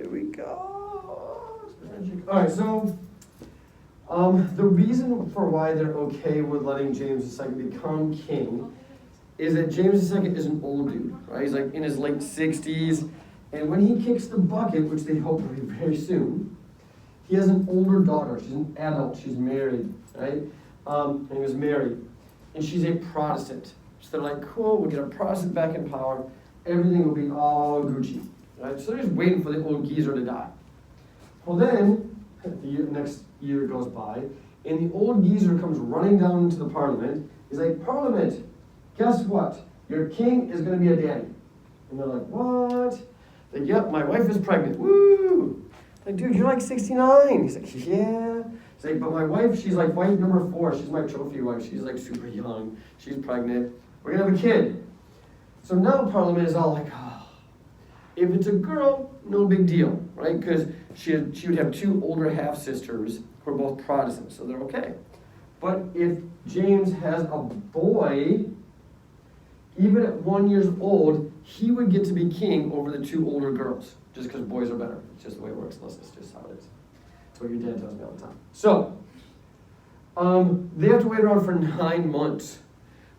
Here we go. All right, so the reason for why they're okay with letting James II become king is that James II is an old dude, right? He's like in his late 60s, and when he kicks the bucket, which they hope will be very soon, he has an older daughter. She's an adult. She's married, right? And he was married, and she's a Protestant. So they're like, cool, we'll get a Protestant back in power. Everything will be all Gucci, right? So they're just waiting for the old geezer to die. Well, then next year goes by, and the old geezer comes running down into the Parliament. He's like, Parliament, guess what? Your king is going to be a daddy. And they're like, what? Like, yep, my wife is pregnant. Woo! Like, dude, you're like 69. He's like, yeah. He's like, but my wife, she's like wife number 4. She's my trophy wife. She's like super young. She's pregnant. We're going to have a kid. So now Parliament is all like, oh. If it's a girl, no big deal, right? Because she would have 2 older half-sisters who are both Protestants, so they're okay. But if James has a boy, even at 1 year old, he would get to be king over the 2 older girls, just because boys are better. It's just the way it works. Listen, it's just how it is. That's what your dad tells me all the time. So, they have to wait around for 9 months,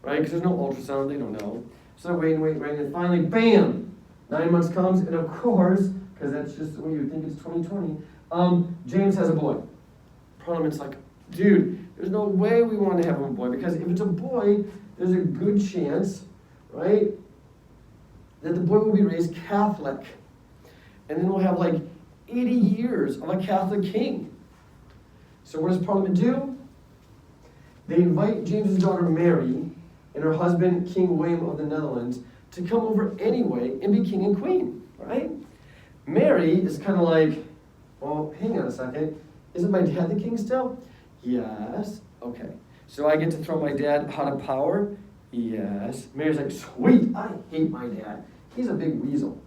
right? Because there's no ultrasound, they don't know. So they're waiting, and finally, bam! 9 months comes, and of course, because that's just the way you would think it's 2020, James has a boy. Parliament's like, dude, there's no way we want to have a boy, because if it's a boy, there's a good chance, right, that the boy will be raised Catholic. And then we'll have like 80 years of a Catholic king. So what does Parliament do? They invite James's daughter Mary and her husband, King William of the Netherlands, to come over anyway and be king and queen, right? Mary is kind of like, well, hang on a second. Isn't my dad the king still? Yes. Okay. So I get to throw my dad out of power? Yes. Mary's like, sweet, I hate my dad. He's a big weasel.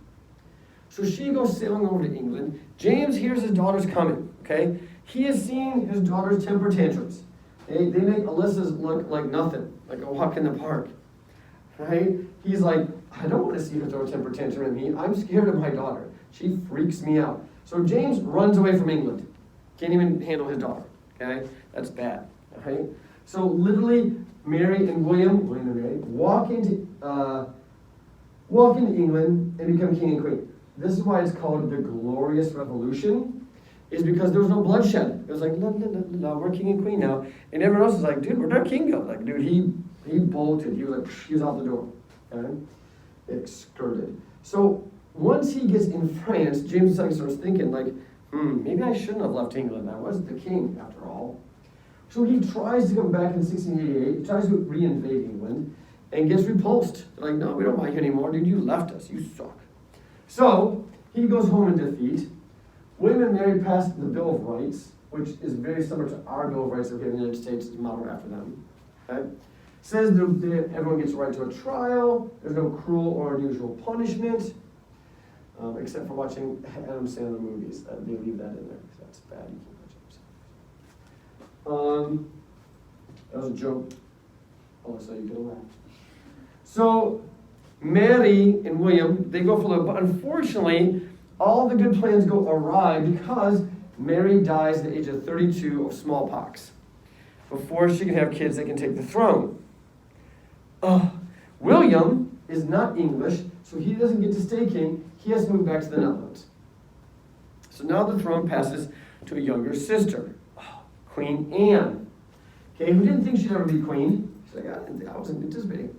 So she goes sailing over to England. James hears his daughter's coming, okay? He has seen his daughter's temper tantrums. They make Alyssa's look like nothing, like a walk in the park, right? He's like, I don't want to see her throw a temper tantrum at me. I'm scared of my daughter. She freaks me out. So James runs away from England. Can't even handle his daughter, okay? That's bad, right? So literally, Mary and William and Mary, walk into England and become king and queen. This is why it's called the Glorious Revolution, is because there was no bloodshed. It was like, no, we're king and queen now. And everyone else is like, dude, where'd our king go? Like, dude, he bolted. He was like, he was out the door. Okay? Excurted. So once he gets in France, James II starts thinking like, maybe I shouldn't have left England. I wasn't the king after all. So he tries to come back in 1688, he tries to reinvade England, and gets repulsed. They're like, no, we don't want you anymore, dude, you left us, you suck. So he goes home in defeat. William and Mary passed the Bill of Rights, which is very similar to our Bill of Rights that we have in the United States, it's modeled after them. Okay? Says that everyone gets a right to a trial, there's no cruel or unusual punishment, except for watching Adam Sandler movies. They leave that in there, because that's bad. You can't watch Adam Sandler. That was a joke. Oh, so you get a laugh. So, Mary and William, they go for a little, but unfortunately, all the good plans go awry because Mary dies at the age of 32 of smallpox before she can have kids that can take the throne. William is not English, so he doesn't get to stay king. He has to move back to the Netherlands. So now the throne passes to a younger sister, Queen Anne, okay, who didn't think she'd ever be queen. She's like, I wasn't anticipating.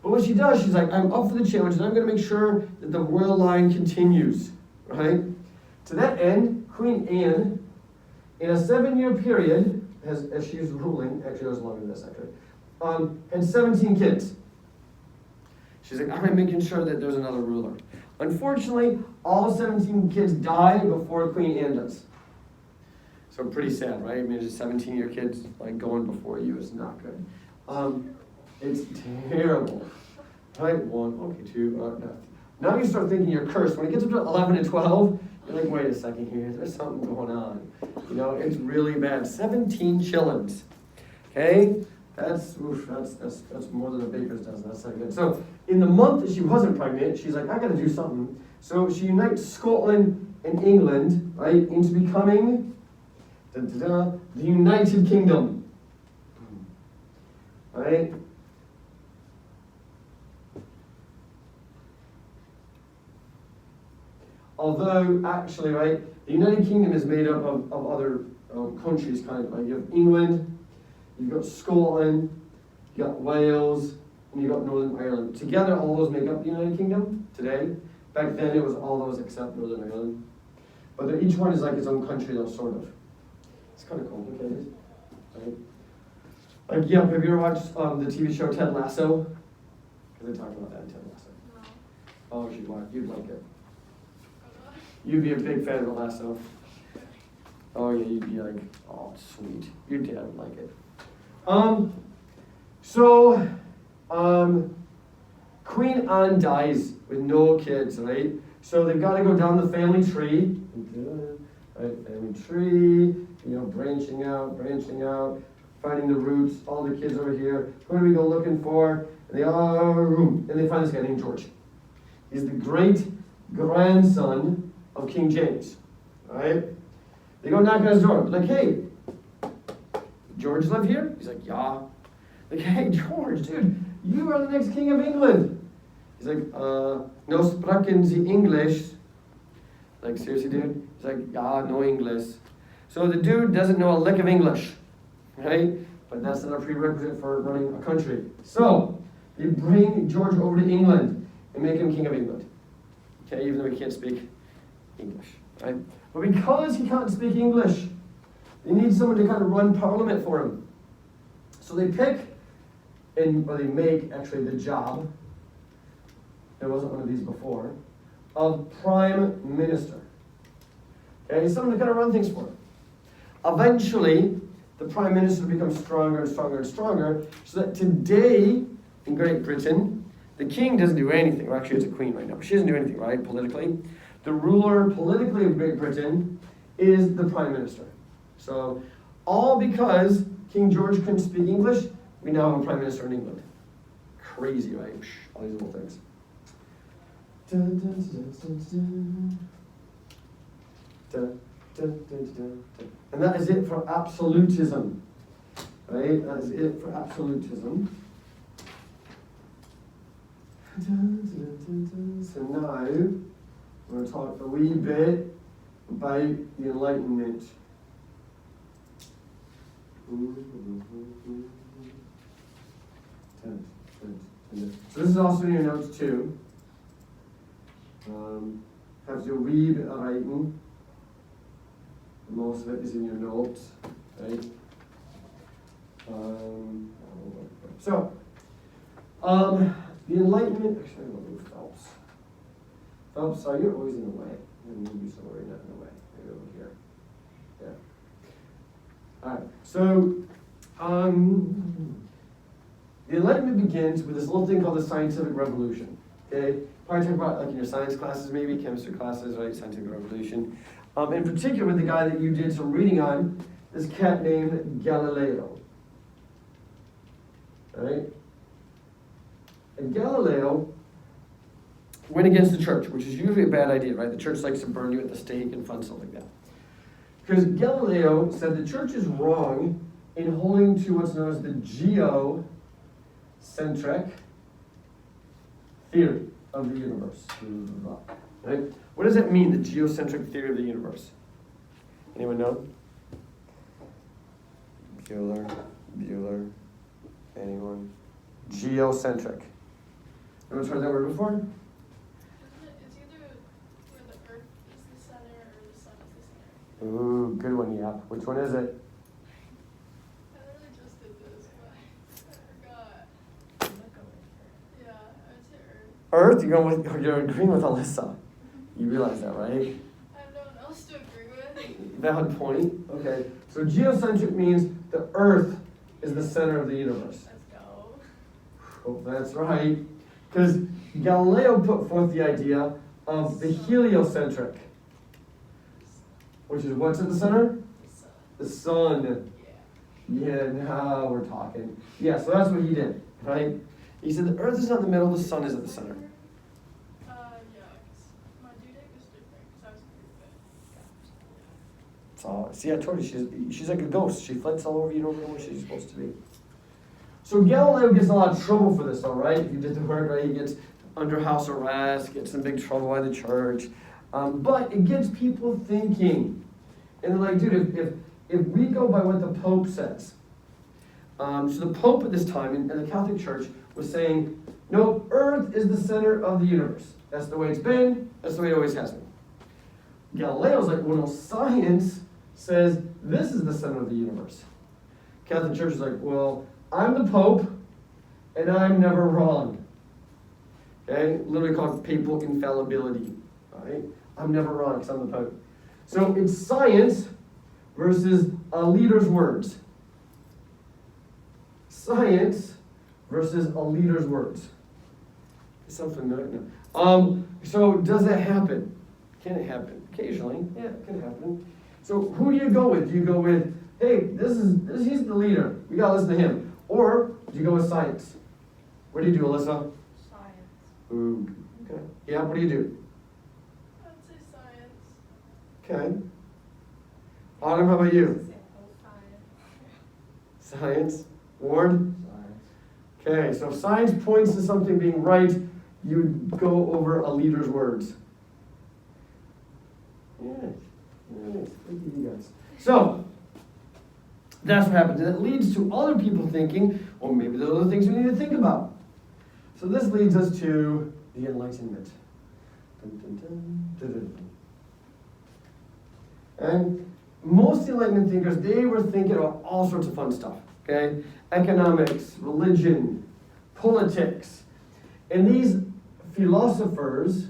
But what she does, she's like, I'm up for the challenge, and I'm going to make sure that the royal line continues, right? To that end, Queen Anne, in a 7-year period, as she was ruling, actually it was longer than this, actually, had 17 kids. She's like, I'm making sure that there's another ruler. Unfortunately, all 17 kids die before Queen Anne does. So pretty sad, right? I mean, just 17-year kids like going before you is not good. It's terrible. Right? 1, okay, 2, now you start thinking you're cursed. When it gets up to 11 and 12, you're like, wait a second here, there's something going on. You know, it's really bad. 17 chillins. Okay? That's more than a baker's dozen. That's not good. So in the month that she wasn't pregnant, she's like, I got to do something. So she unites Scotland and England, right, into becoming the United Kingdom, right? Although actually, right, the United Kingdom is made up of other countries, kind of like you have England, you've got Scotland, you got Wales, and you got Northern Ireland. Together, all those make up the United Kingdom today. Back then, it was all those except Northern Ireland. But each one is like its own country, though, sort of. It's kind of complicated, right? Like, yeah, have you ever watched the TV show Ted Lasso? Because they talk about that in Ted Lasso. No. Oh, you'd like it. You'd be a big fan of Lasso. Oh yeah, you'd be like, oh sweet. Your dad would like it. Queen Anne dies with no kids, right? So they've got to go down the family tree. Right, family tree, branching out, finding the roots, all the kids over here. Who do we go looking for? And they find this guy named George. He's the great grandson of King James, right? They go knock on his door, like, hey, George live here? He's like, yeah. Like, hey, George, dude, you are the next king of England. He's like, no sprachen Sie English. Like, seriously, dude? He's like, yeah, no English. So the dude doesn't know a lick of English, right? But that's not a prerequisite for running a country. So they bring George over to England and make him king of England. Okay, even though he can't speak English, right? But because he can't speak English, they need someone to kind of run parliament for him. So they pick, they make actually the job, there wasn't one of these before, of prime minister. Okay, someone to kind of run things for him. Eventually, the prime minister becomes stronger and stronger and stronger, so that today in Great Britain, the king doesn't do anything. Well, actually, it's a queen right now, but she doesn't do anything, right, politically. The ruler politically of Great Britain is the prime minister. So, all because King George couldn't speak English, we now have a prime minister in England. Crazy, right? All these little things. Dun, dun, dun, dun, dun. Dun, dun, dun, dun, dun. And that is it for absolutism. Right? That is it for absolutism. So now, we're going to talk a wee bit about the Enlightenment. So this is also in your notes too. Have your wee bit of writing. Most of it is in your notes, right? The Enlightenment, actually I'm going to move Phelps. Phelps, sorry, you're always in the way. I'm going to move you somewhere you're not in the way. Maybe over here. Yeah. Alright, so the Enlightenment begins with this little thing called the scientific revolution. Okay? Probably talk about like in your science classes maybe, chemistry classes, right? Scientific revolution. In particular with the guy that you did some reading on, this cat named Galileo. Right? And Galileo went against the church, which is usually a bad idea, right? The church likes to burn you at the stake and fun stuff like that. Because Galileo said the church is wrong in holding to what's known as the geocentric theory of the universe. Right? What does that mean, the geocentric theory of the universe? Anyone know? Bueller, anyone? Geocentric. Anyone heard that word before? Isn't it? It's either where the Earth is the center or the Sun is the center. Ooh, good one, yeah. Which one is it? I literally just did this, but I forgot. Yeah, I would say Earth. Earth? You're agreeing with Alyssa. You realize that, right? I have no one else to agree with. Valid point. Okay. So geocentric means the Earth is the center of the universe. Let's go. Oh, that's right. Because Galileo put forth the idea of the heliocentric, which is what's at the center? The Sun. The sun. Yeah. Yeah, now we're talking. Yeah, so that's what he did, right? He said the earth is in the middle, the sun is at the center. Yeah, 'cause my due date was different, 'cause I was pretty good. So, see, I told you, she's like a ghost. She flits all over, you don't know where she's supposed to be. So Galileo gets in a lot of trouble for this, all right? If you did the work, right, he gets under house arrest, gets in big trouble by the church. But it gets people thinking. And they're like, dude, if we go by what the Pope says, so the Pope at this time in the Catholic Church was saying, no, Earth is the center of the universe. That's the way it's been, that's the way it always has been. Galileo's like, well, no, science says this is the center of the universe. Catholic Church is like, well, I'm the Pope, and I'm never wrong. Okay, literally called papal infallibility. Right? I'm never wrong because I'm the Pope. So it's science versus a leader's words. Science versus a leader's words. Is that familiar? No. So does that happen? Can it happen? Occasionally, yeah, it can happen. So who do you go with? Do you go with, hey, he's the leader. We gotta listen to him. Or do you go with science? What do you do, Alyssa? Science. Ooh, okay. Yeah, what do you do? I'd say science. Okay. Autumn, how about you? Science. Science. Ward? Science. Okay, so if science points to something being right, you would go over a leader's words. Yes. Nice. Thank you guys. So, that's what happens. And it leads to other people thinking, well, maybe there's other things we need to think about. So this leads us to the Enlightenment. Dun, dun, dun, dun, dun, dun. And most Enlightenment thinkers, they were thinking about all sorts of fun stuff. Okay? Economics, religion, politics. And these philosophers,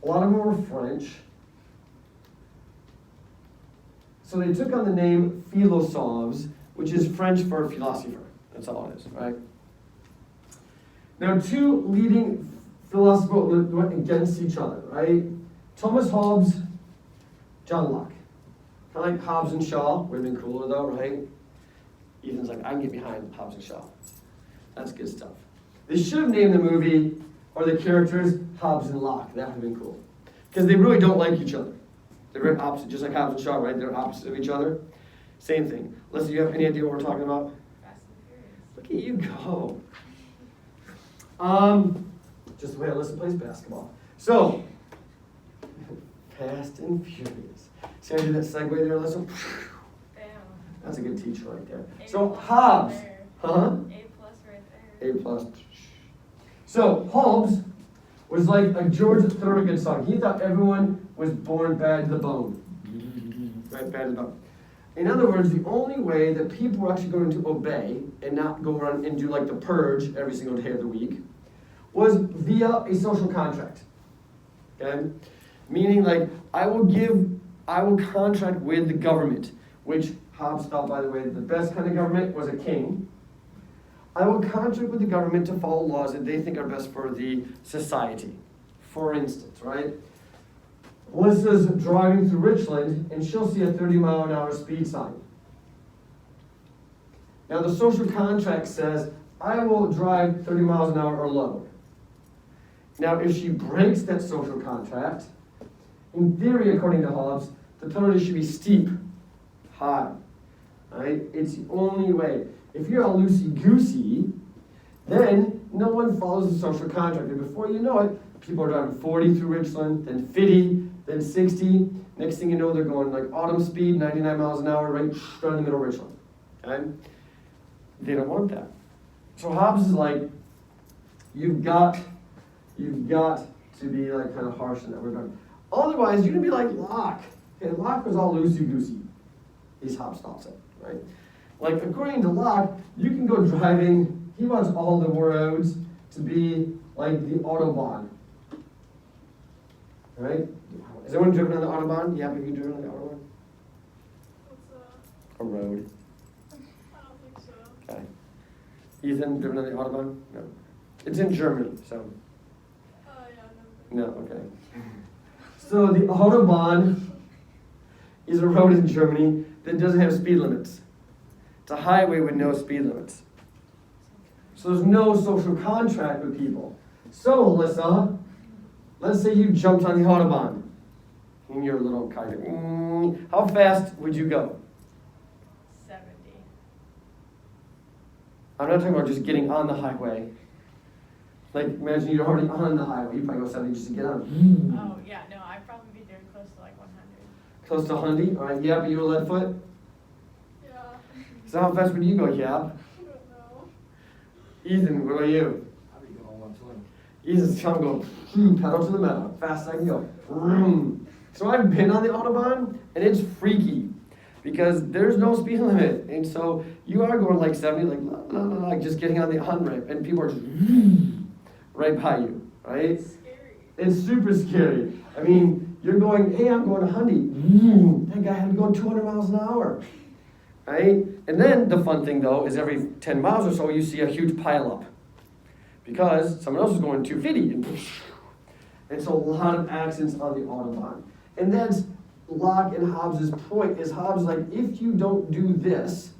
a lot of them were French. So they took on the name philosophes, which is French for philosopher. That's all it is, right? Now, two leading philosophers went against each other, right? Thomas Hobbes, John Locke. Kind of like Hobbes and Shaw. Would have been cooler though, right? Ethan's like, I can get behind Hobbes and Shaw. That's good stuff. They should have named the movie or the characters Hobbes and Locke. That would have been cool. Because they really don't like each other. They're very opposite, just like Hobbes and Shaw, right? They're opposite of each other. Same thing. Alyssa, you have any idea what we're talking about? Fast and Furious. Look at you go. Just the way Alyssa plays basketball. So, Fast and Furious. See how I did that segue there, Alyssa? Damn. That's a good teacher right there. A So, plus Hobbes. right there. Huh? A plus right there. A plus. So, Hobbes was like a George Thorogood song. He thought everyone was born bad to the bone. Right, bad to the bone. In other words, the only way that people were actually going to obey and not go around and do like the purge every single day of the week was via a social contract. Okay? Meaning like, I will contract with the government, which Hobbes thought, by the way, the best kind of government was a king. I will contract with the government to follow laws that they think are best for the society. For instance, right? Alyssa's driving through Richland and she'll see a 30-mile-an-hour speed sign. Now the social contract says, I will drive 30 miles an hour or lower. Now if she breaks that social contract, in theory, according to Hobbes, the penalty should be steep, high. Right? It's the only way. If you're a loosey-goosey, then no one follows the social contract. And before you know it, people are driving 40 through Richland, then 50, then 60. Next thing you know, they're going like autumn speed, 99 miles an hour, right in the middle of Richland. Okay? They don't want that. So Hobbes is like, you've got to be like kind of harsh in that regard. Otherwise, you're gonna be like Locke. Okay, Locke was all loosey-goosey. His Hobbes thought so, right? Like, according to Locke, you can go driving, he wants all the roads to be like the Autobahn. Right? Has anyone driven on the Autobahn? Yeah, have you driven on the Autobahn? What's that? A road. I don't think so. Okay. Ethan, driven on the Autobahn? No. It's in Germany, so. Yeah, No, okay. So the Autobahn is a road in Germany that doesn't have speed limits. It's a highway with no speed limits. So there's no social contract with people. So, Alyssa, let's say you jumped on the Autobahn in your little car. How fast would you go? 70. I'm not talking about just getting on the highway. Like, imagine you're already on the highway. You probably go 70 just to get on. Oh, yeah, no, I'd probably be doing close to like 100. Close to 100? All right, yeah, but you a lead foot? Yeah. So how fast would you go, Yap? I don't know. Ethan, what about you? I'd be going 120. Ethan's trying to go, pedal to the metal, fast as I can go. Vroom. So I've been on the Autobahn, and it's freaky, because there's no speed limit. And so you are going like 70, like, la, la, la, like just getting on the on-ramp, and people are just right by you, right? It's scary. It's super scary. I mean, you're going, hey, I'm going 100. That guy had to go 200 miles an hour, right? And then the fun thing, though, is every 10 miles or so, you see a huge pileup because someone else is going 250. And so a lot of accidents on the Autobahn. And that's Locke and Hobbes' point, is Hobbes like, if you don't do this,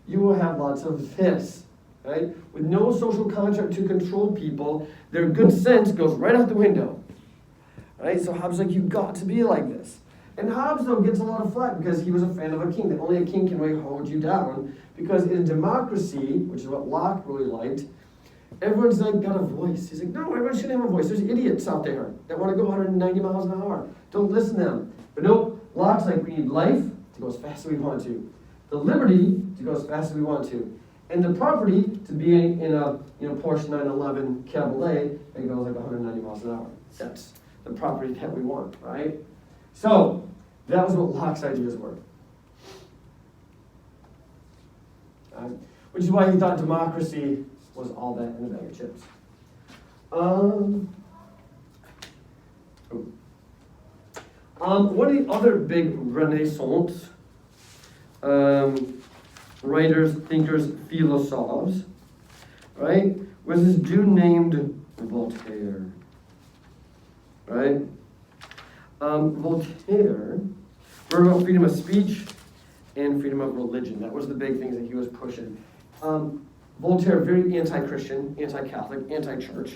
you will have lots of this, right? With no social contract to control people, their good sense goes right out the window, right? So Hobbes like, you've got to be like this. And Hobbes, though, gets a lot of flack because he was a fan of a king, that only a king can really hold you down, because in democracy, which is what Locke really liked, everyone's like got a voice. He's like, no, everyone shouldn't have a voice. There's idiots out there that want to go 190 miles an hour. Don't listen to them. But nope, Locke's like, we need life to go as fast as we want to, the liberty to go as fast as we want to, and the property to be in a Porsche 911 Cabriolet that goes like 190 miles an hour. That's the property that we want, right? So that was what Locke's ideas were. Which is why he thought democracy was all that in a bag of chips. One of the other big Renaissance writers, thinkers, philosophers, right, was this dude named Voltaire. Right? Voltaire wrote about freedom of speech and freedom of religion. That was the big things that he was pushing. Voltaire, very anti-Christian, anti-Catholic, anti-church.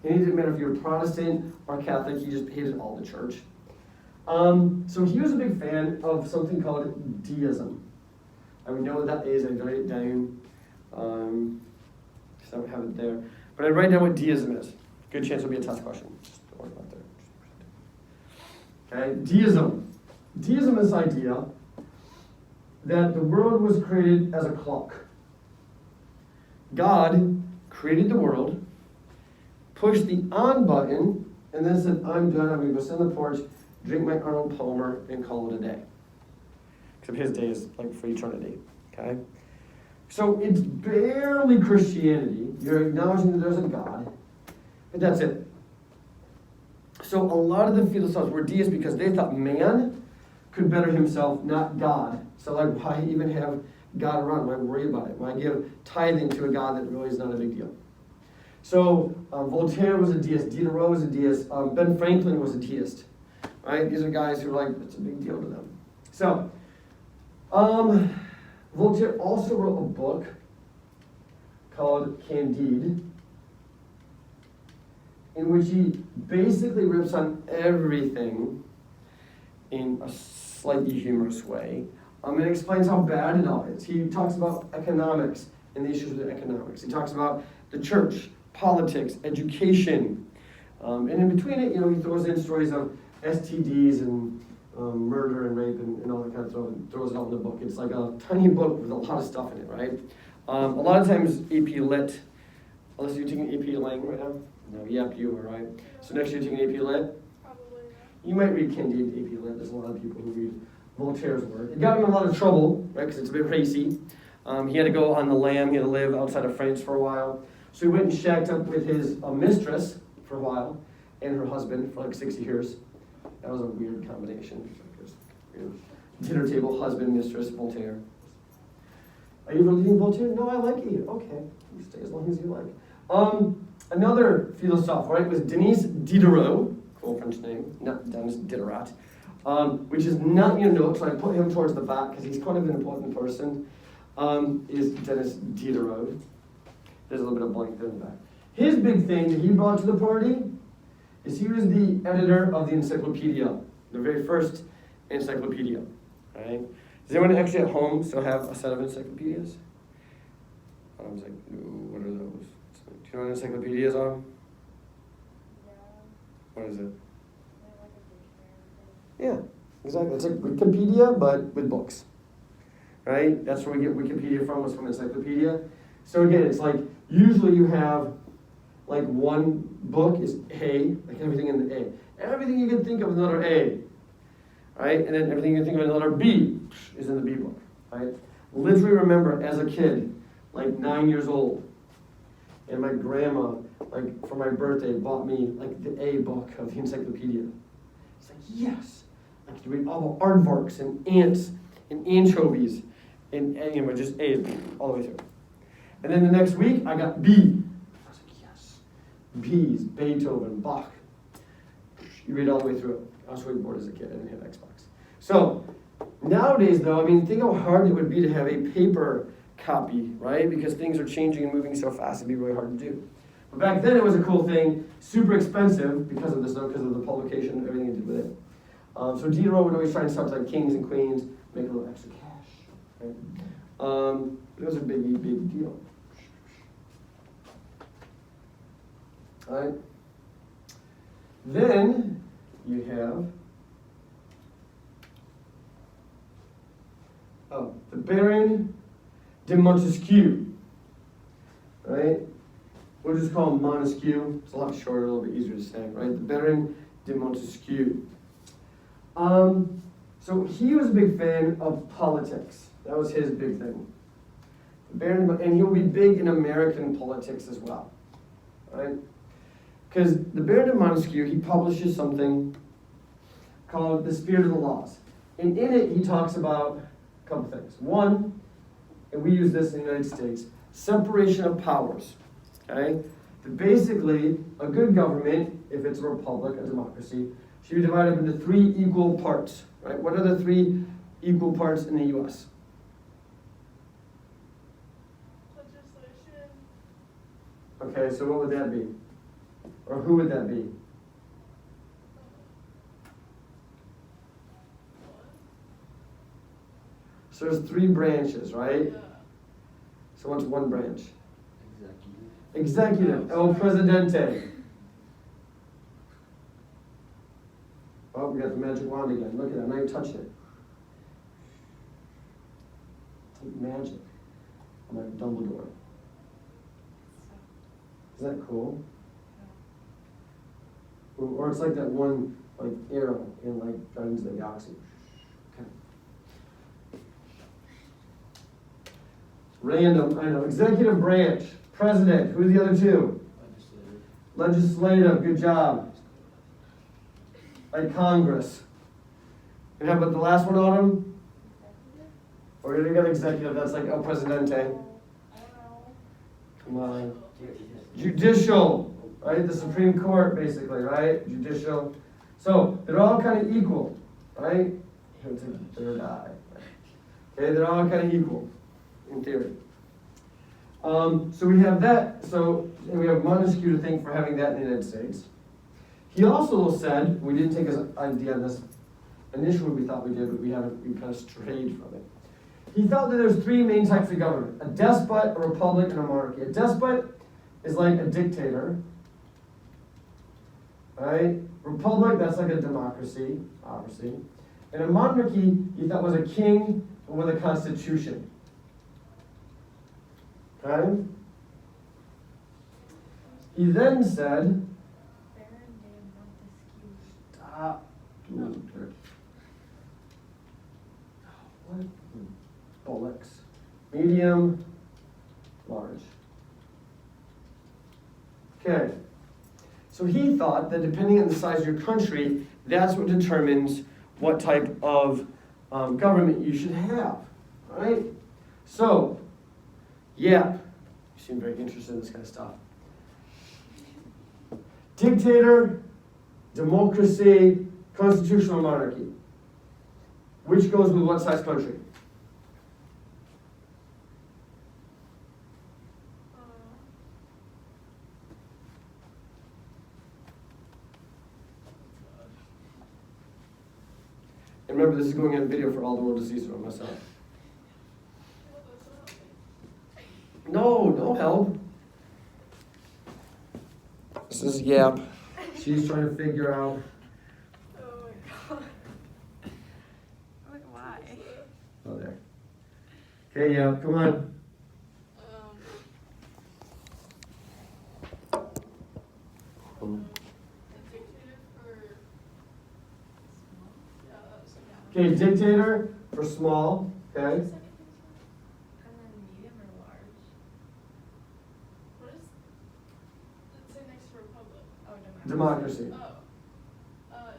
And he didn't matter if you were Protestant or Catholic, he just hated all the church. So he was a big fan of something called deism. I would know what that is, I'd write it down. Because I don't have it there. But I'd write down what deism is. Good chance it'll be a test question. Just don't worry about that. Okay, deism. Deism is this idea that the world was created as a clock. God created the world, pushed the on button, and then said, I'm done, I'm going to go sit on the porch, drink my Arnold Palmer, and call it a day. Except his day is like for eternity, okay? So it's barely Christianity. You're acknowledging that there's a God, and that's it. So a lot of the philosophers were deists because they thought man could better himself, not God. So like, why even have God around? Why worry about it? Why give tithing to a God that really is not a big deal? So Voltaire was a deist. Diderot was a deist. Ben Franklin was a deist. Right? These are guys who are like, it's a big deal to them. So Voltaire also wrote a book called Candide, in which he basically rips on everything in a slightly humorous way. And explains how bad it all is. He talks about economics and the issues with economics. He talks about the church, politics, education. And in between it, he throws in stories of STDs and murder and rape and all that kind of stuff, and throws it all in the book. It's like a tiny book with a lot of stuff in it, right? A lot of times AP Lit, unless you're taking AP Lang right now? No, yep, you are, right? So next year you're taking AP Lit? Probably. You might read Candide AP Lit. There's a lot of people who read Voltaire's work. It got him in a lot of trouble, right, because it's a bit racy. He had to go on the lam. He had to live outside of France for a while. So he went and shacked up with his mistress for a while and her husband for like 6 years. That was a weird combination. Dinner table, husband, mistress, Voltaire. Are you reading Voltaire? No, I like it. Okay, you stay as long as you like. Another philosopher, right, was Denis Diderot. Cool French name, not Denis Diderot. Which is not in your notes, so I put him towards the back because he's kind of an important person. is Dennis Diderot. There's a little bit of blank there in the back. His big thing that he brought to the party is he was the editor of the encyclopedia, the very first encyclopedia. Right? Does anyone actually at home still have a set of encyclopedias? I was like, no, what are those? Do you know what encyclopedias are? Yeah. What is it? Like a dictionary. Yeah, exactly. It's like Wikipedia, but with books. Right? That's where we get Wikipedia from, was from encyclopedia. So again, it's like, usually you have, like one book is A, like everything in the A. Everything you can think of is another A. Right? And then everything you can think of in another B is in the B book. Right? Literally remember, as a kid, like 9 years old, and my grandma, like for my birthday, bought me like the A book of the encyclopedia. It's like, yes, I get to read all the aardvarks and ants and anchovies and you know, just A all the way through. And then the next week, I got B. I was like, yes, B's, Beethoven, Bach. You read all the way through it. I was really bored as a kid. I didn't have Xbox. So nowadays, though, I mean, think how hard it would be to have a paper copy, right? Because things are changing and moving so fast, it'd be really hard to do. But back then, it was a cool thing, super expensive because of this, though, because of the publication and everything it did with it. So Diderot would always try and start like kings and queens, make a little extra cash. Right? It was a big deal. All right. Then you have the Baron de Montesquieu. Right? We'll just call him Montesquieu. It's a lot shorter, a little bit easier to say, right? The Baron de Montesquieu. So he was a big fan of politics. That was his big thing. And he'll be big in American politics as well, right? Because the Baron de Montesquieu, he publishes something called The Spirit of the Laws. And in it, he talks about a couple things. One, and we use this in the United States, separation of powers, okay? That basically, a good government, if it's a republic, a democracy, should be divided into 3 equal parts, right? What are the 3 equal parts in the U.S.? Legislation. Okay, so what would that be? Or who would that be? So there's 3 branches, right? Yeah. So what's one branch? Executive. Executive, El Presidente. Oh, we got the magic wand again. Look at that, now you touched it. It's like magic. I'm like Dumbledore. Isn't that cool? Or it's like that one like arrow in like Guardians of the Galaxy. Okay. Random, I know. Executive branch, president. Who's the other 2? Legislative, good job. Like Congress. And how about the last one, Autumn? Or you got executive, that's like El Presidente. I don't know. Come on. Judicial, right? The Supreme Court, basically, right? Judicial. So, they're all kind of equal, right? It's a third eye. Okay, they're all kind of equal, in theory. So we have that, and we have Montesquieu to thank for having that in the United States. He also said, we didn't take his idea on this, initially we thought we did, but we kind of strayed from it. He thought that there's 3 main types of government: a despot, a republic, and a monarchy. A despot is like a dictator, right? Republic, that's like a democracy, obviously. And a monarchy, he thought was a king with a constitution. Okay? He then said, Baron de Montesquieu. stop. What? Bullocks. Medium, large. Okay. So he thought that depending on the size of your country, that's what determines what type of government you should have. Right? So, yeah. You seem very interested in this kind of stuff. Dictator, democracy, constitutional monarchy. Which goes with what size country? And remember, this is going on video for all the world to see, so don't mess up. No, no help. This is Yap. She's trying to figure out. Oh my god. Like, why? Oh, there. Okay, Yap, come on. A dictator for small? Yeah, that was Okay, dictator for small. Okay. And then medium or large? What is, let's say next to republic. Oh, Democracy. Oh.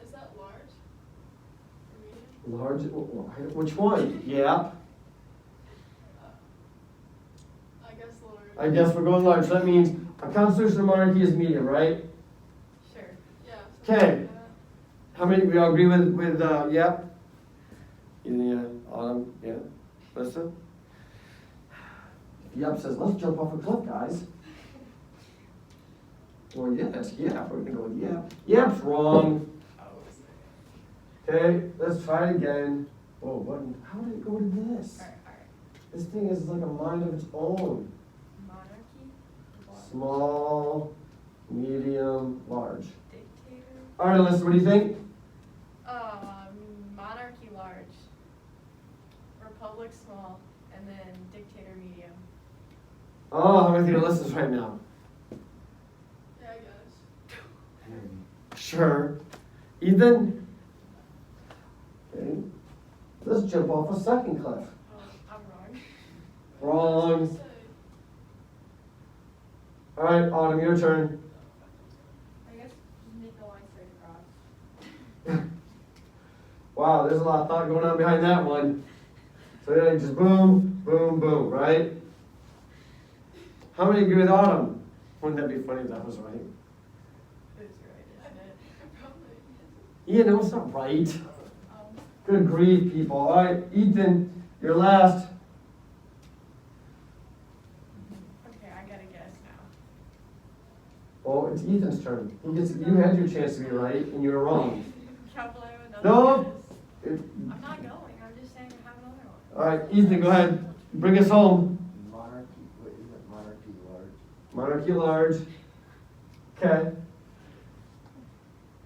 Is that large? Or medium? Large. Which one? Yap. I guess large. I guess we're going large. So that means a constitutional monarchy is medium, right? Sure. Yeah. Okay. How many? We all agree with Yap? Yeah. Autumn. Yeah. Listen. Yap says, let's jump off a cliff, guys. Well, yeah, that's Yap. We're gonna go with Yap. Yap's wrong. Okay, let's try it again. Oh, what? How did it go to this? Alright. This thing is like a mind of its own. Monarchy? Small, medium, large. Dictator? All right, Alyssa, what do you think? Monarchy large. Republic small. And then dictator medium. Oh, how many think Alyssa's right now? Yeah, I guess. Sure. Ethan? Okay. Let's jump off a second cliff. I'm wrong. Wrong. All right, Autumn, your turn. I guess just make a line straight across. Wow, there's a lot of thought going on behind that one. So yeah, just boom, boom, boom, right? How many agree with Autumn? Wouldn't that be funny if that was right? It's right, isn't it? Probably. Yeah, no, it's not right. Good grief, people. All right, Ethan, you're last. Okay, I gotta guess now. Oh, it's Ethan's turn. You had your chance to be right, and you were wrong. Can't believe another No. guess. It- I'm not going, I'm just saying I have another one. All right, Ethan, go ahead. Bring us home. Monarchy, what is it, monarchy large? Monarchy large. Okay.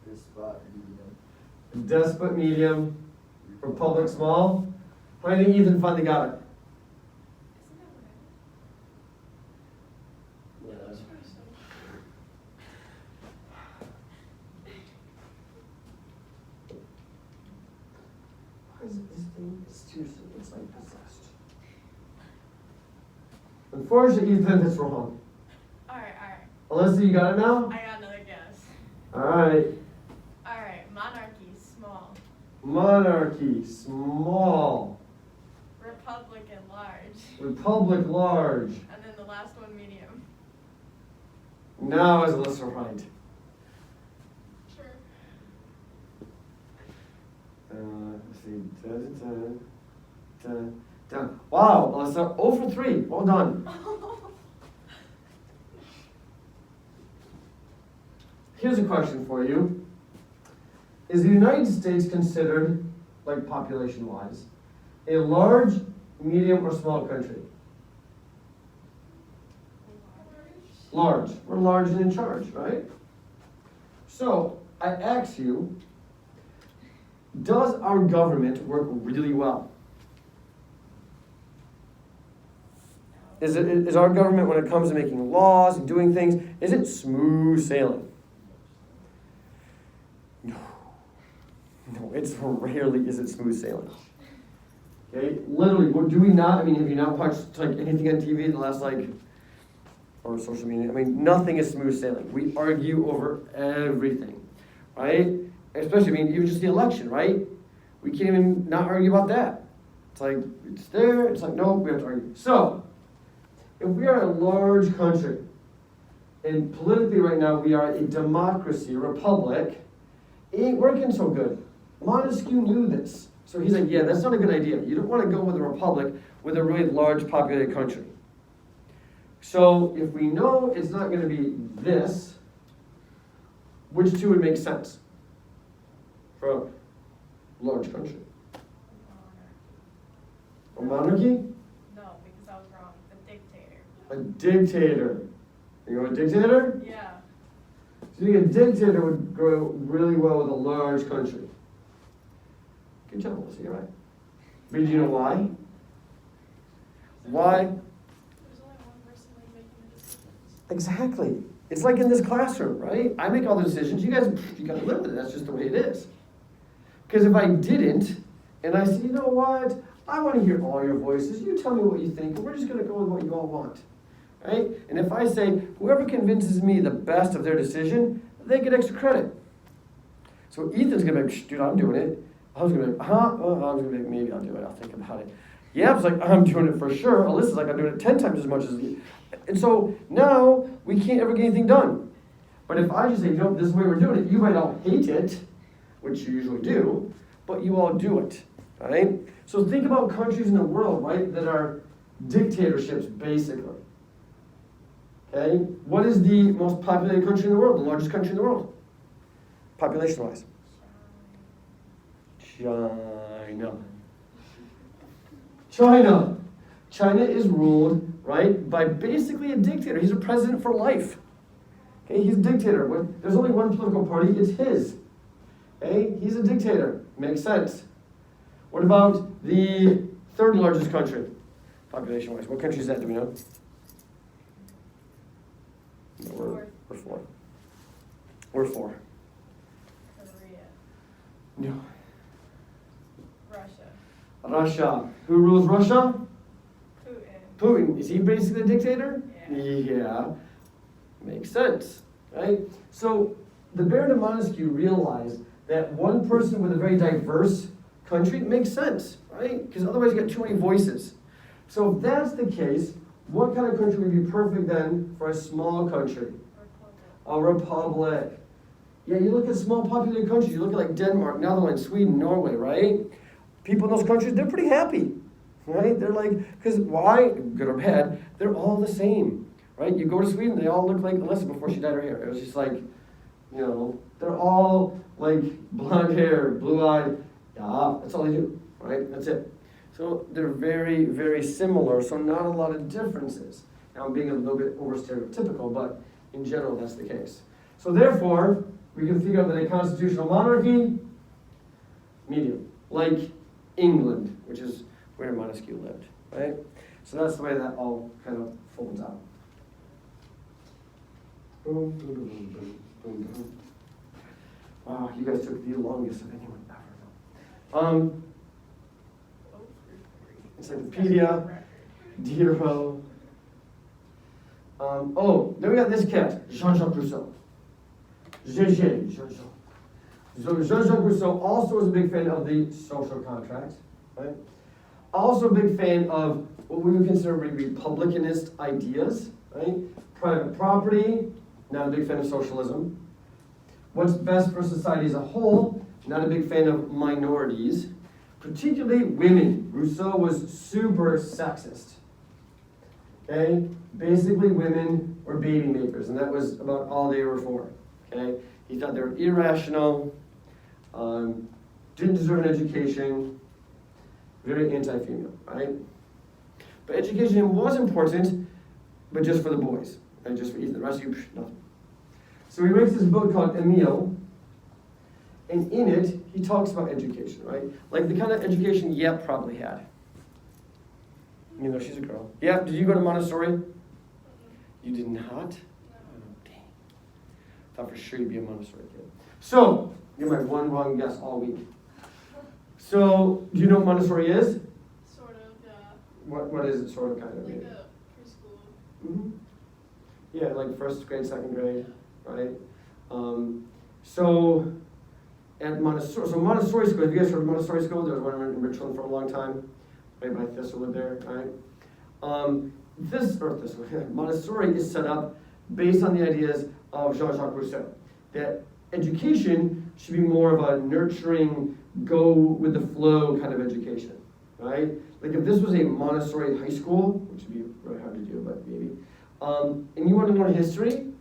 Despot medium. Despot medium. Republic small. How do you think Ethan finally got it? Isn't that what I Yeah, that's pretty simple. Why is it this thing? It's seriously, it's like possessed. Unfortunately, Ethan, that's wrong. Alright. Alyssa, you got it now? I got another guess. Alright. Alright, monarchy, small. Monarchy, small. Republican, large. Republic, large. And then the last one, medium. Now is Alyssa right? Sure. Let's see. Done. Wow, Alyssa, 0 for 3. Well done. Here's a question for you. Is the United States considered, like population-wise, a large, medium, or small country? Large. We're large and in charge, right? So, I ask you, does our government work really well? Is our government, when it comes to making laws and doing things, is it smooth sailing? No, it's rarely is it smooth sailing. Okay, literally, what do we not? I mean, have you not watched like anything on TV in the last or social media? I mean, nothing is smooth sailing. We argue over everything, right? Especially, I mean, even just the election, right? We can't even not argue about that. It's like it's there. It's like no, we have to argue. So, if we are a large country, and politically right now we are a democracy, a republic, it ain't working so good. Montesquieu knew this. So he's like, yeah, that's not a good idea. You don't want to go with a republic with a really large populated country. So if we know it's not going to be this, which two would make sense for a large country? monarchy? No, because I was wrong. A dictator. A dictator. You know a dictator? Yeah. So you think a dictator would go really well with a large country? Good job, Melissa, you're right. But do you know why? Why? There's only one person like making the decisions. Exactly. It's like in this classroom, right? I make all the decisions. You guys, you gotta live with it. That's just the way it is. Because if I didn't, and I say, you know what? I want to hear all your voices. You tell me what you think, and we're just gonna go with what you all want. Right? And if I say, whoever convinces me the best of their decision, they get extra credit. So Ethan's gonna be like, dude, I'm doing it. I was gonna be like, well, I was gonna be like, maybe I'll do it. I'll think about it. Yab's like, I'm doing it for sure. Alyssa's like, I'm doing it 10 times as much as you. And so now we can't ever get anything done. But if I just say, this is the way we're doing it, you might all hate it, which you usually do, but you all do it, right? So think about countries in the world, right, that are dictatorships, basically. Okay? What is the most populated country in the world, the largest country in the world? Population-wise? China. China is ruled, right, by basically a dictator. He's a president for life. Okay, he's a dictator. There's only one political party, it's his. Okay, he's a dictator. Makes sense. What about the third largest country, population-wise? What country is that, do we know? No, we're four. We're four. Korea. No. Russia. Russia. Who rules Russia? Putin. Putin. Is he basically a dictator? Yeah. Yeah. Makes sense, right? So the Baron de Montesquieu realized that one person with a very diverse country makes sense, right? Because otherwise you get too many voices. So if that's the case, what kind of country would be perfect then for a small country? A republic. Yeah, you look at small populated countries, you look at like Denmark, Netherlands, Sweden, Norway, right? People in those countries, they're pretty happy, right? They're like, because why? Good or bad, they're all the same, right? You go to Sweden, they all look like Alyssa before she dyed her hair. It was just like, they're all like blonde hair, blue-eyed. Yeah, that's all they do, right? That's it. So they're very, very similar, so not a lot of differences. Now I'm being a little bit over stereotypical, but in general that's the case. So therefore, we can figure out that a constitutional monarchy, medium, like England, which is where Montesquieu lived, right? So that's the way that all kind of folds out. Boom, boom, boom, boom, boom, boom. Wow, you guys took the longest of anyone ever. Encyclopedia, Diderot. Then we got this cat, Jean-Jacques Rousseau. Jean-Jacques. So Jean-Jacques Rousseau also was a big fan of the social contract, right? Also a big fan of what we would consider republicanist ideas, right? Private property, not a big fan of socialism. What's best for society as a whole, not a big fan of minorities, particularly women. Rousseau was super sexist. Okay? Basically, women were baby makers, and that was about all they were for. Okay? He thought they were irrational, didn't deserve an education, very anti-female, right? But education was important, but just for the boys, and just for Ethan. The rest of you, nothing. So he writes this book called Emile, and in it, he talks about education, right? Like the kind of education Yep probably had. She's a girl. Yep, did you go to Montessori? You did not? Oh, dang. Thought for sure you'd be a Montessori kid. So, you're my one wrong guess all week. So, do you know what Montessori is? Sort of, yeah. What is it, sort of, kind of? Like a preschool. Mm-hmm. Yeah, like first grade, second grade, right? So Montessori school, have you guys heard of Montessori school? There was one in Richmond for a long time, right by Thistlewood there, right? Montessori is set up based on the ideas of Jean-Jacques Rousseau, that education should be more of a nurturing, go with the flow kind of education, right? Like if this was a Montessori high school, which would be really hard to do, but maybe, and you want to learn history,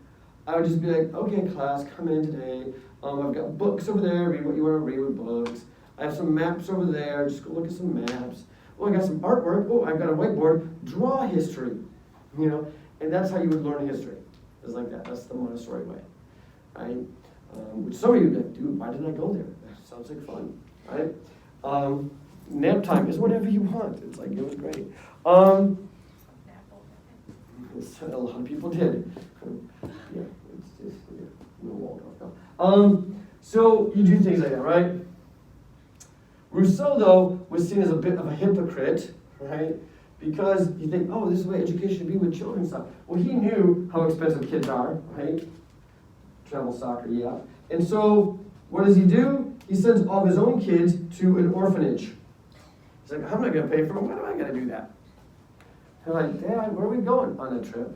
I would just be like, okay, class, come in today. I've got books over there, read what you want to read with books. I have some maps over there, just go look at some maps. Oh, I got some artwork. Oh, I've got a whiteboard. Draw history, you know, and that's how you would learn history. It's like that. That's the Montessori way, right? Which some of you like, dude, why didn't I go there? That sounds like fun, right? Nap time is whatever you want. It's like, it was great. A lot of people did. Yeah, it's just, yeah, no Waldorf, no. So you do things like that, right? Rousseau, though, was seen as a bit of a hypocrite, right? Because you think, oh, this is the way education should be with children stuff. Well, he knew how expensive kids are, right? Travel soccer, yeah. And so, what does he do? He sends all of his own kids to an orphanage. He's like, I'm not going to pay for them. Why do I got to do that? They're like, Dad, where are we going? On a trip.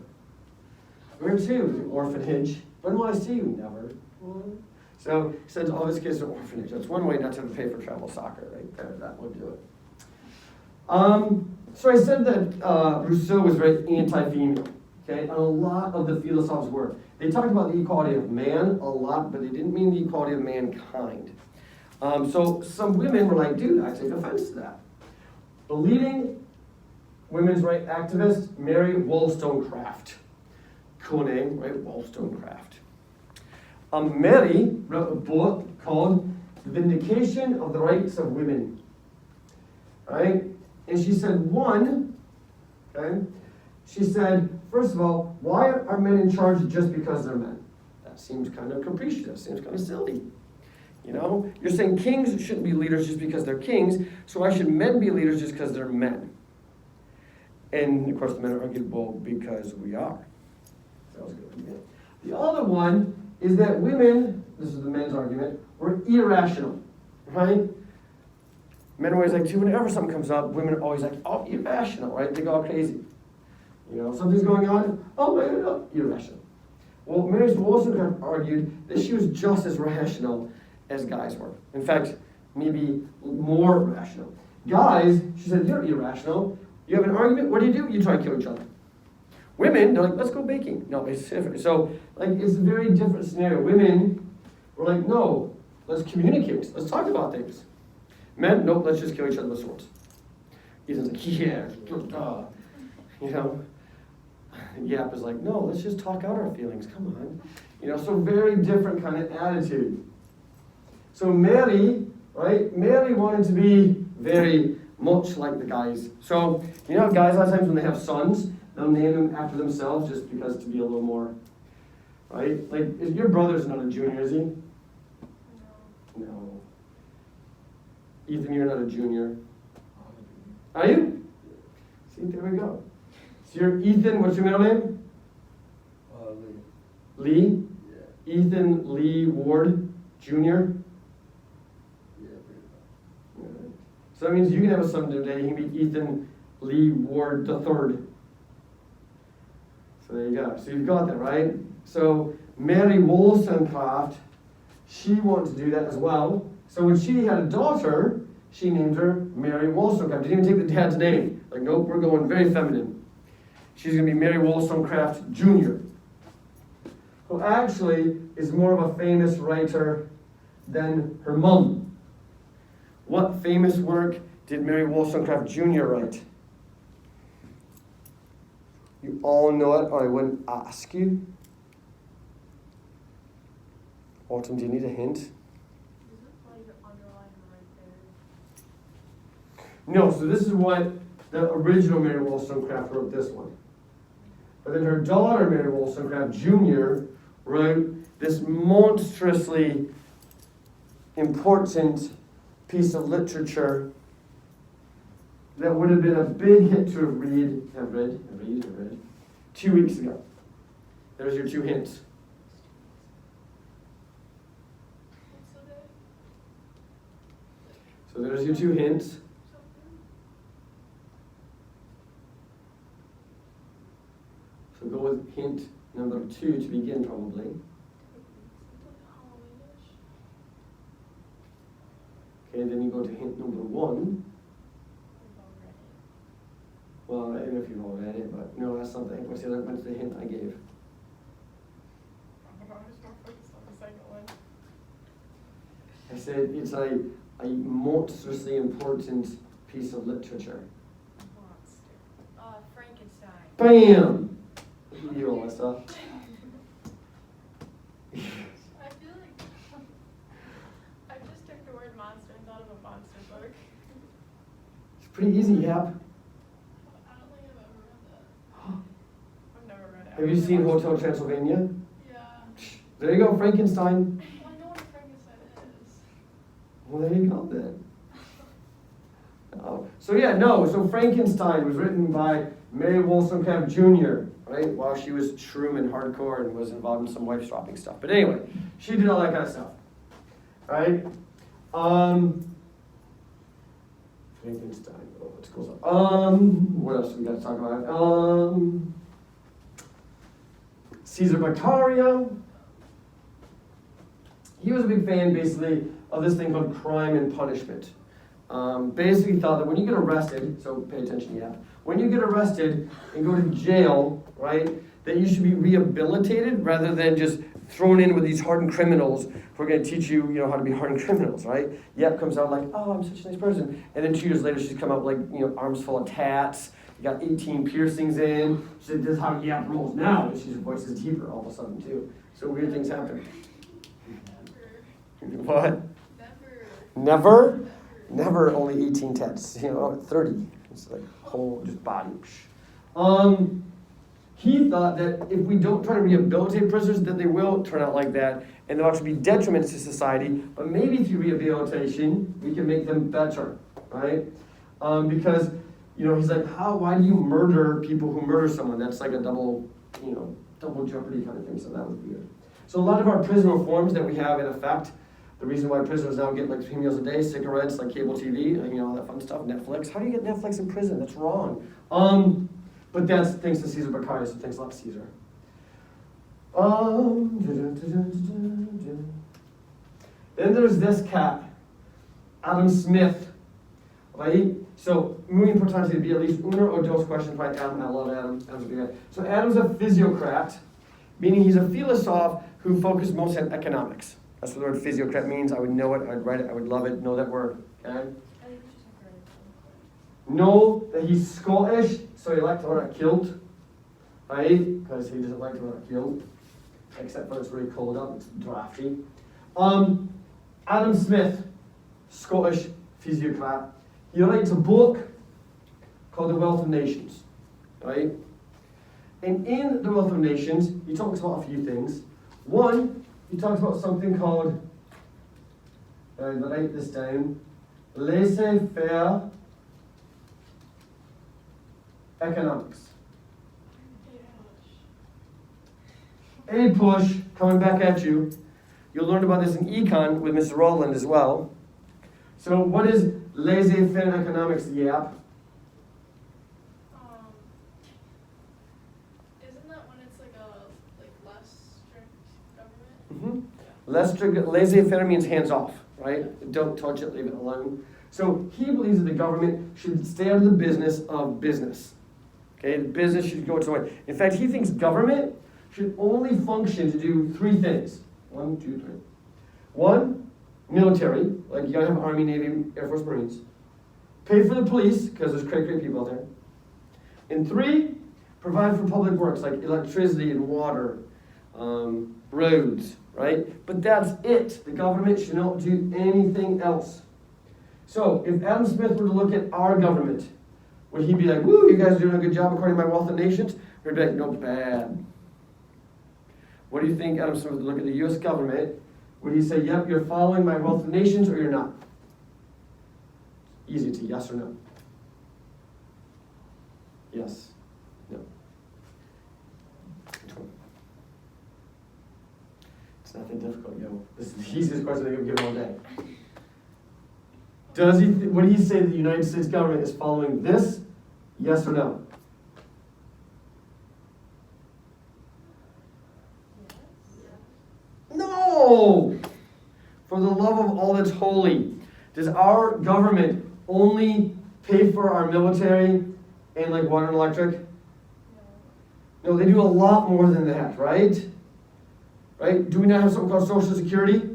Where to? The orphanage. When will I see you? Never. So he sends all his kids to an orphanage. That's one way not to pay for travel soccer, right? That would do it. So I said that Rousseau was very anti-female, okay? And a lot of the philosophers were. They talked about the equality of man a lot, but they didn't mean the equality of mankind. So some women were like, dude, I take offense to that. The leading women's rights activist, Mary Wollstonecraft. Cool name, right? Wollstonecraft. Mary wrote a book called The Vindication of the Rights of Women. Right? And she said, okay? She said, first of all, why are men in charge just because they're men? That seems kind of capricious. That seems kind of silly. You know? You're saying kings shouldn't be leaders just because they're kings, so why should men be leaders just because they're men? And, of course, the men argued, well, because we are. Sounds good. The other one is that women, this is the men's argument, were irrational, right? Men are always like, too, whenever something comes up, women are always like, oh, irrational, right? They go all crazy. You know, something's going on, oh my God, oh, irrational. Well, Mary Wollstonecraft argued that she was just as rational as guys were. In fact, maybe more rational. Guys, she said, you're irrational. You have an argument, what do? You try to kill each other. Women, they're like, let's go baking. No, it's different. So, like, it's a very different scenario. Women were like, no, let's communicate. Let's talk about things. Men, nope, let's just kill each other with swords. Ethan's like, yeah, you know. Yap is like, no, let's just talk out our feelings. Come on. You know, so very different kind of attitude. So Mary, right? Mary wanted to be very much like the guys. So, you know, guys, a lot of times when they have sons, they'll name them after themselves just because to be a little more, right? Like, your brother's not a junior, is he? No. Ethan, you're not a junior. Are you? See, there we go. So you're Ethan, what's your middle name? Lee. Lee? Yeah. Ethan Lee Ward, Jr.? Yeah, pretty much. Right. So that means you can have a son today. He can be Ethan Lee Ward III. So there you go. So you've got that, right? So Mary Wollstonecraft, she wanted to do that as well. So when she had a daughter, she named her Mary Wollstonecraft. Didn't even take the dad's name. Like, nope, we're going very feminine. She's going to be Mary Wollstonecraft Jr., who actually is more of a famous writer than her mom. What famous work did Mary Wollstonecraft Jr. write? You all know it, or I wouldn't ask you. Autumn, do you need a hint? Is it like underlined right there? No, so this is what the original Mary Wollstonecraft wrote this one. But then her daughter, Mary Wollstonecraft Jr., wrote this monstrously important piece of literature that would have been a big hit to have read 2 weeks ago. There's your 2 hints. What's the day? So there's your 2 hints. Something? So go with hint number 2 to begin, probably. Something Halloweenish? Okay, then you go to hint number 1. I've all read it. Well, I don't know if you've all read it, but no, that's something. What's the hint I gave? I was more focused on the second one. I said it's a monstrously important piece of literature? Frankenstein. Bam! You, Alyssa. I feel like I just took the word monster and thought of a monster book. It's pretty easy, yep. I don't think I've ever read that. I've never read it. Have you seen Hotel Transylvania? Yeah. There you go, Frankenstein. Well, I know what a Frankenstein is. Well, there you go then. So Frankenstein was written by Mary Wollstonecraft Jr., right? While she was shroom and hardcore and was involved in some wife swapping stuff. But anyway, she did all that kind of stuff, right? Frankenstein. Oh, let's go. What else we got to talk about? Caesar Beccaria. He was a big fan, basically, of this thing called crime and punishment. Basically thought that when you get arrested, so pay attention, yeah. When you get arrested and go to jail, right, that you should be rehabilitated rather than just thrown in with these hardened criminals who are going to teach you, how to be hardened criminals, right? Yep comes out like, oh, I'm such a nice person. And then 2 years later, she's come out like, arms full of tats. You got 18 piercings in. She said, this is how Yap rolls now. And she's voice is deeper all of a sudden, too. So weird things happen. Never. What? Never. Never only 18 tats, 30. It's like whole just body. He thought that if we don't try to rehabilitate prisoners, that they will turn out like that, and they'll actually be detriments to society, but maybe through rehabilitation, we can make them better, right? Because, he's like, why do you murder people who murder someone? That's like a double jeopardy kind of thing, so that was weird. So a lot of our prison reforms that we have in effect, the reason why prisoners now get like 3 meals a day, cigarettes, like cable TV, all that fun stuff, Netflix. How do you get Netflix in prison? That's wrong. But that's thanks to Caesar Beccaria, so thanks a lot, Caesar. Then there's this cat, Adam Smith, right? So, muy importante to be at least uno o dos questions by Adam. I love Adam. Adam's a good guy. So Adam's a physiocrat, meaning he's a philosopher who focused mostly on economics. That's what the word physiocrat means. I would know it, I would write it, I would love it, know that word. Okay? Know that he's Scottish, so he likes to wear a kilt, right? Because he doesn't like to wear a kilt, except when it's really cold out, it's drafty. Adam Smith, Scottish physiocrat. He writes a book called The Wealth of Nations, right? And in The Wealth of Nations, he talks about a few things. One, he talks about something called, write this down, laissez-faire economics. A push, coming back at you. You'll learn about this in econ with Mrs. Rowland as well. So what is laissez-faire economics, Yap? Isn't that when it's like less strict government? Mm-hmm. Less strict, laissez-faire means hands off, right? Don't touch it, leave it alone. So he believes that the government should stay out of the business of business. Okay, the business should go its own way. In fact, he thinks government should only function to do 3 things. 1, 2, 3. 1, military, like you gotta have Army, Navy, Air Force, Marines. Pay for the police, because there's great people out there. And 3, provide for public works, like electricity and water, roads, right? But that's it. The government should not do anything else. So, if Adam Smith were to look at our government, would he be like, woo, you guys are doing a good job according to my Wealth of Nations? Or he'd be like, no, bad. What do you think Adam Smith would look at the U.S. government? Would he say, yep, you're following my Wealth of Nations, or you're not? Easy to yes or no. Yes. No. Which one? It's not that difficult, yo. This is the easiest question I can give all day. Does he? Would he say that the United States government is following this? Yes or no? No! For the love of all that's holy. Does our government only pay for our military and like water and electric? No, they do a lot more than that, right? Right? Do we not have something called Social Security?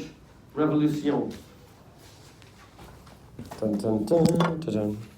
French Revolution. Dun, dun, dun, dun, dun.